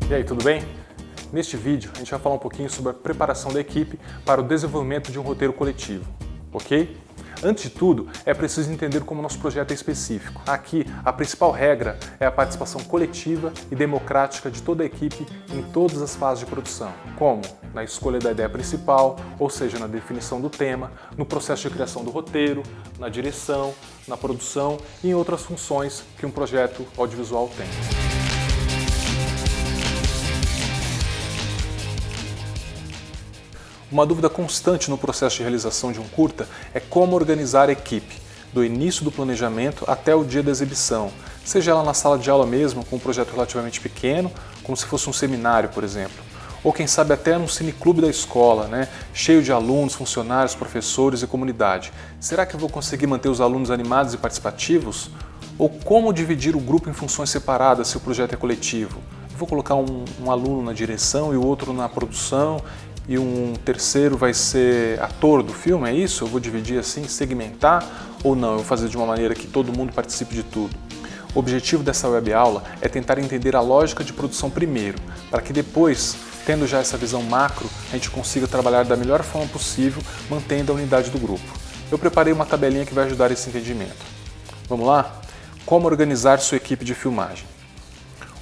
E aí, tudo bem? Neste vídeo a gente vai falar um pouquinho sobre a preparação da equipe para o desenvolvimento de um roteiro coletivo, ok? Antes de tudo, é preciso entender como nosso projeto é específico. Aqui, a principal regra é a participação coletiva e democrática de toda a equipe em todas as fases de produção, como na escolha da ideia principal, ou seja, na definição do tema, no processo de criação do roteiro, na direção, na produção e em outras funções que um projeto audiovisual tem. Uma dúvida constante no processo de realização de um curta é como organizar a equipe, do início do planejamento até o dia da exibição, seja ela na sala de aula mesmo, com um projeto relativamente pequeno, como se fosse um seminário, por exemplo, ou quem sabe até num cineclube da escola, cheio de alunos, funcionários, professores e comunidade. Será que eu vou conseguir manter os alunos animados e participativos? Ou como dividir o grupo em funções separadas se o projeto é coletivo? Eu vou colocar um aluno na direção e o outro na produção, e um terceiro vai ser ator do filme, é isso? Eu vou dividir assim, segmentar ou não? Eu vou fazer de uma maneira que todo mundo participe de tudo? O objetivo dessa web aula é tentar entender a lógica de produção primeiro, para que depois, tendo já essa visão macro, a gente consiga trabalhar da melhor forma possível, mantendo a unidade do grupo. Eu preparei uma tabelinha que vai ajudar esse entendimento. Vamos lá? Como organizar sua equipe de filmagem?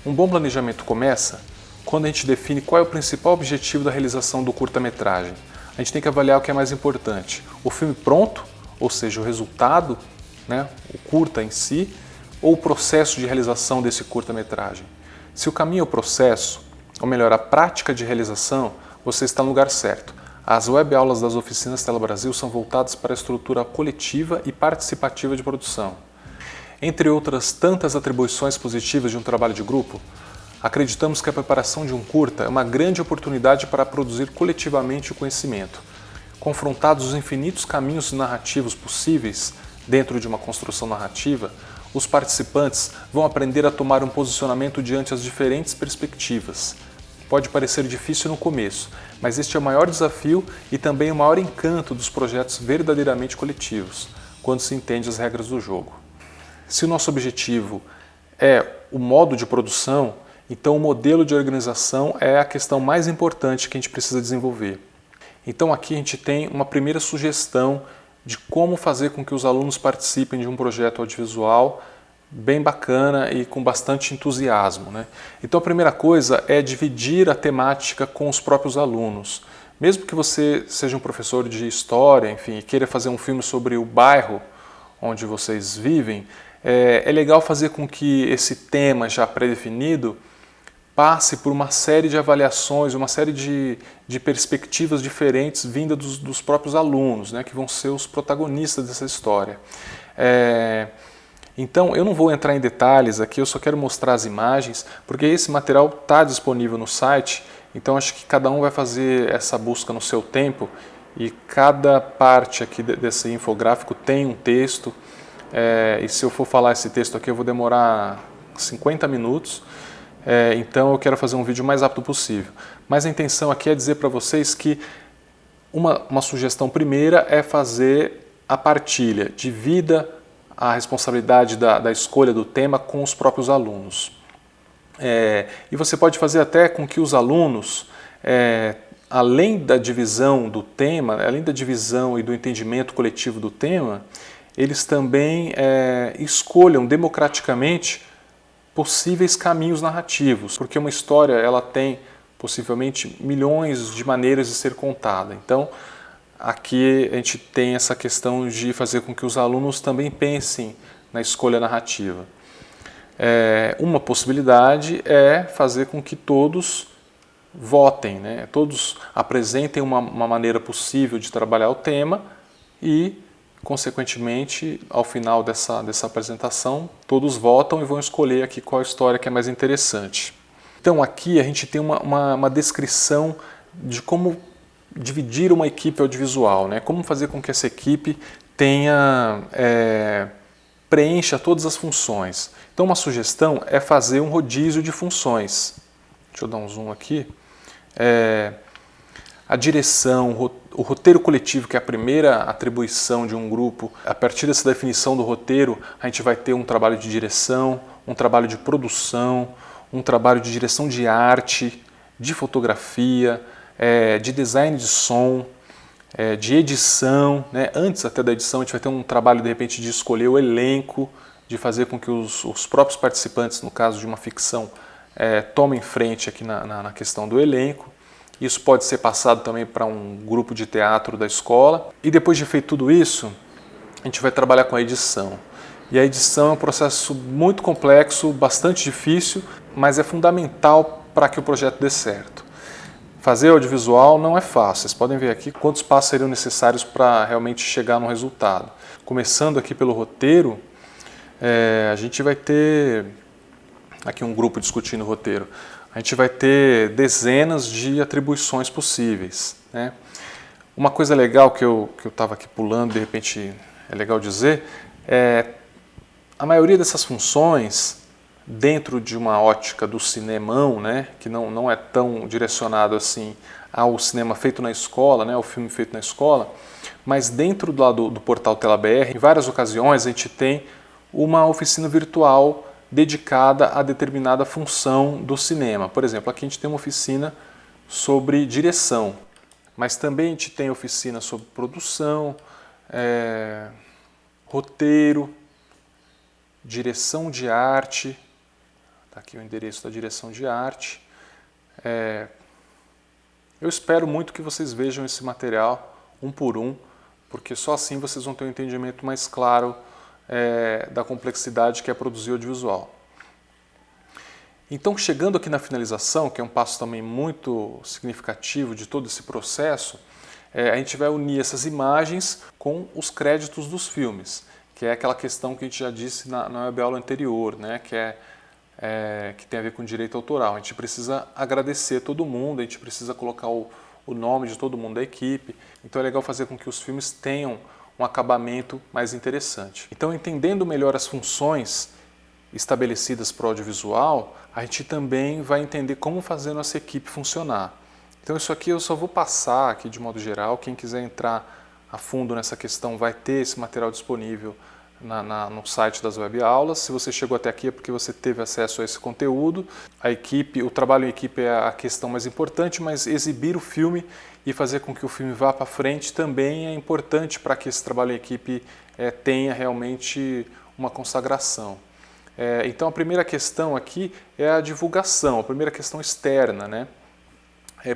Um bom planejamento começa quando a gente define qual é o principal objetivo da realização do curta-metragem. A gente tem que avaliar o que é mais importante. O filme pronto, ou seja, o resultado, o curta em si, ou o processo de realização desse curta-metragem. Se o caminho é o processo, ou melhor, a prática de realização, você está no lugar certo. As web aulas das oficinas Tela Brasil são voltadas para a estrutura coletiva e participativa de produção. Entre outras tantas atribuições positivas de um trabalho de grupo, acreditamos que a preparação de um curta é uma grande oportunidade para produzir coletivamente o conhecimento. Confrontados os infinitos caminhos narrativos possíveis dentro de uma construção narrativa, os participantes vão aprender a tomar um posicionamento diante as diferentes perspectivas. Pode parecer difícil no começo, mas este é o maior desafio e também o maior encanto dos projetos verdadeiramente coletivos, quando se entende as regras do jogo. Se o nosso objetivo é o modo de produção, então o modelo de organização é a questão mais importante que a gente precisa desenvolver. Então aqui a gente tem uma primeira sugestão de como fazer com que os alunos participem de um projeto audiovisual bem bacana e com bastante entusiasmo. Então a primeira coisa é dividir a temática com os próprios alunos. Mesmo que você seja um professor de história, enfim, e queira fazer um filme sobre o bairro onde vocês vivem, é legal fazer com que esse tema já pré-definido passe por uma série de avaliações, uma série de perspectivas diferentes vindas dos próprios alunos, que vão ser os protagonistas dessa história. Então, eu não vou entrar em detalhes aqui, eu só quero mostrar as imagens, porque esse material está disponível no site, então acho que cada um vai fazer essa busca no seu tempo e cada parte aqui desse infográfico tem um texto, e se eu for falar esse texto aqui eu vou demorar 50 minutos, então eu quero fazer um vídeo o mais rápido possível. Mas a intenção aqui é dizer para vocês que uma sugestão primeira é fazer a partilha, divida a responsabilidade da escolha do tema com os próprios alunos. E você pode fazer até com que os alunos, além da divisão do tema, além da divisão e do entendimento coletivo do tema, eles também escolham democraticamente possíveis caminhos narrativos, porque uma história ela tem possivelmente milhões de maneiras de ser contada. Então, aqui a gente tem essa questão de fazer com que os alunos também pensem na escolha narrativa. Uma possibilidade é fazer com que todos votem, todos apresentem uma maneira possível de trabalhar o tema e, consequentemente, ao final dessa apresentação, todos votam e vão escolher aqui qual história que é mais interessante. Então aqui a gente tem uma descrição de como dividir uma equipe audiovisual, como fazer com que essa equipe preencha todas as funções. Então uma sugestão é fazer um rodízio de funções. Deixa eu dar um zoom aqui. A direção, o roteiro coletivo, que é a primeira atribuição de um grupo, a partir dessa definição do roteiro, a gente vai ter um trabalho de direção, um trabalho de produção, um trabalho de direção de arte, de fotografia, de design de som, de edição, né? Antes até da edição a gente vai ter um trabalho de repente de escolher o elenco, de fazer com que os próprios participantes, no caso de uma ficção, tomem frente aqui na questão do elenco. Isso pode ser passado também para um grupo de teatro da escola. E depois de feito tudo isso, a gente vai trabalhar com a edição. E a edição é um processo muito complexo, bastante difícil, mas é fundamental para que o projeto dê certo. Fazer audiovisual não é fácil. Vocês podem ver aqui quantos passos seriam necessários para realmente chegar no resultado. Começando aqui pelo roteiro, a gente vai ter aqui um grupo discutindo o roteiro. A gente vai ter dezenas de atribuições possíveis, né? Uma coisa legal que eu estava aqui pulando, de repente é legal dizer, a maioria dessas funções, dentro de uma ótica do cinemão, né, que não é tão direcionado assim ao cinema feito na escola, né, ao filme feito na escola, mas dentro do portal TelaBR, em várias ocasiões a gente tem uma oficina virtual dedicada a determinada função do cinema. Por exemplo, aqui a gente tem uma oficina sobre direção, mas também a gente tem oficina sobre produção, roteiro, direção de arte. Está aqui o endereço da direção de arte. Eu espero muito que vocês vejam esse material um por um, porque só assim vocês vão ter um entendimento mais claro da complexidade que é produzir audiovisual. Então, chegando aqui na finalização, que é um passo também muito significativo de todo esse processo, a gente vai unir essas imagens com os créditos dos filmes, que é aquela questão que a gente já disse na web-aula anterior, né, que tem a ver com direito autoral. A gente precisa agradecer todo mundo, a gente precisa colocar o nome de todo mundo da equipe, então é legal fazer com que os filmes tenham um acabamento mais interessante. Então, entendendo melhor as funções estabelecidas para o audiovisual, a gente também vai entender como fazer nossa equipe funcionar. Então isso aqui eu só vou passar aqui de modo geral. Quem quiser entrar a fundo nessa questão vai ter esse material disponível no site das webaulas. Se você chegou até aqui é porque você teve acesso a esse conteúdo. A equipe, o trabalho em equipe é a questão mais importante, mas exibir o filme e fazer com que o filme vá para frente também é importante para que esse trabalho em equipe tenha realmente uma consagração. Então a primeira questão aqui é a divulgação, a primeira questão externa, né?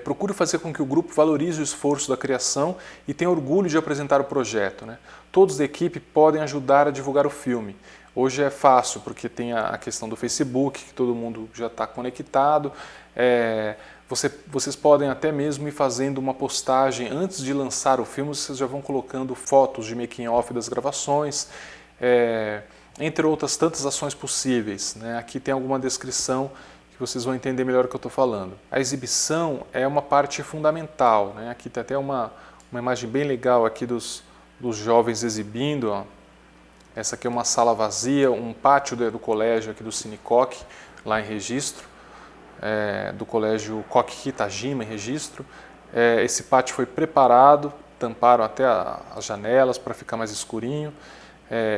Procure fazer com que o grupo valorize o esforço da criação e tenha orgulho de apresentar o projeto, né? Todos da equipe podem ajudar a divulgar o filme. Hoje é fácil, porque tem a questão do Facebook, que todo mundo já está conectado. Vocês podem até mesmo ir fazendo uma postagem antes de lançar o filme, vocês já vão colocando fotos de making-off das gravações, entre outras tantas ações possíveis, né? Aqui tem alguma descrição que vocês vão entender melhor o que eu estou falando. A exibição é uma parte fundamental, né? Aqui tem até uma imagem bem legal aqui dos jovens exibindo. Ó. Essa aqui é uma sala vazia, um pátio do colégio aqui do Cine Koch, lá em Registro, do colégio Koch Kitajima, em Registro. Esse pátio foi preparado, tamparam até as janelas para ficar mais escurinho.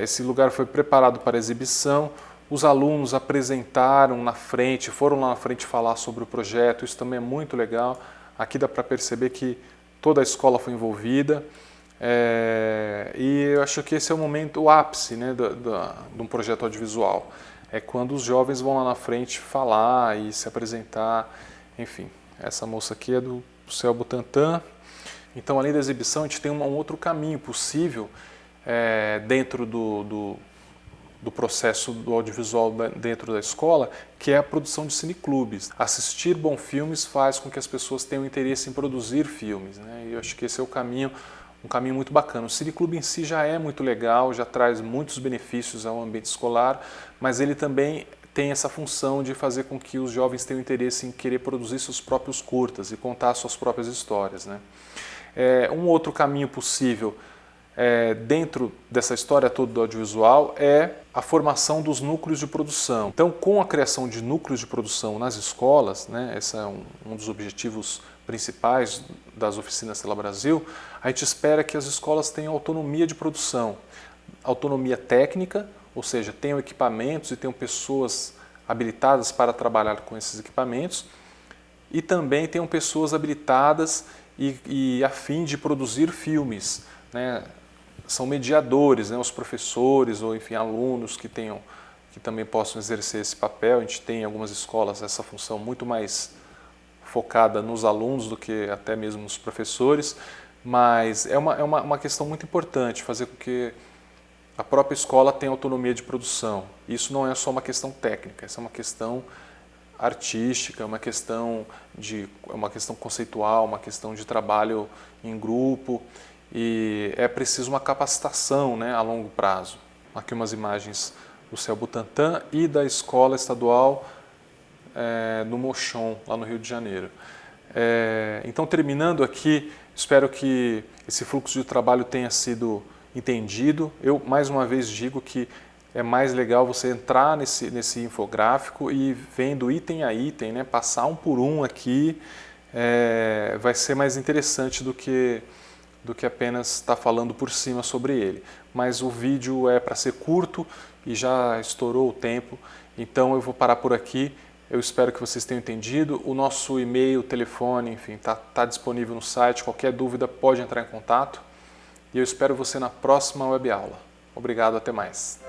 Esse lugar foi preparado para exibição. Os alunos apresentaram na frente, foram lá na frente falar sobre o projeto, isso também é muito legal. Aqui dá para perceber que toda a escola foi envolvida. E eu acho que esse é o momento, o ápice, né, de um projeto audiovisual. É quando os jovens vão lá na frente falar e se apresentar. Enfim, essa moça aqui é do Céu Butantã. Então, além da exibição, a gente tem um outro caminho possível dentro do processo do audiovisual dentro da escola, que é a produção de cineclubes. Assistir bons filmes faz com que as pessoas tenham interesse em produzir filmes, né? E eu acho que esse é um caminho muito bacana. O cineclube em si já é muito legal, já traz muitos benefícios ao ambiente escolar, mas ele também tem essa função de fazer com que os jovens tenham interesse em querer produzir seus próprios curtas e contar suas próprias histórias, né? Um outro caminho possível dentro dessa história toda do audiovisual é a formação dos núcleos de produção. Então, com a criação de núcleos de produção nas escolas, né, esse é um dos objetivos principais das oficinas Tela Brasil, a gente espera que as escolas tenham autonomia de produção, autonomia técnica, ou seja, tenham equipamentos e tenham pessoas habilitadas para trabalhar com esses equipamentos, e também tenham pessoas habilitadas e a fim de produzir filmes, né? São mediadores, né? Os professores ou enfim alunos que também possam exercer esse papel. A gente tem em algumas escolas essa função muito mais focada nos alunos do que até mesmo nos professores, mas é uma questão muito importante fazer com que a própria escola tenha autonomia de produção. Isso não é só uma questão técnica, isso é uma questão artística, é uma questão conceitual, uma questão de trabalho em grupo, e é preciso uma capacitação, né, a longo prazo. Aqui umas imagens do CEL Butantã e da Escola Estadual no Mochon, lá no Rio de Janeiro. Então, terminando aqui, espero que esse fluxo de trabalho tenha sido entendido. Eu, mais uma vez, digo que é mais legal você entrar nesse infográfico e vendo item a item, né, passar um por um aqui, vai ser mais interessante do que apenas estar falando por cima sobre ele. Mas o vídeo é para ser curto e já estourou o tempo, então eu vou parar por aqui. Eu espero que vocês tenham entendido. O nosso e-mail, telefone, enfim, tá disponível no site. Qualquer dúvida pode entrar em contato. E eu espero você na próxima web aula. Obrigado, até mais.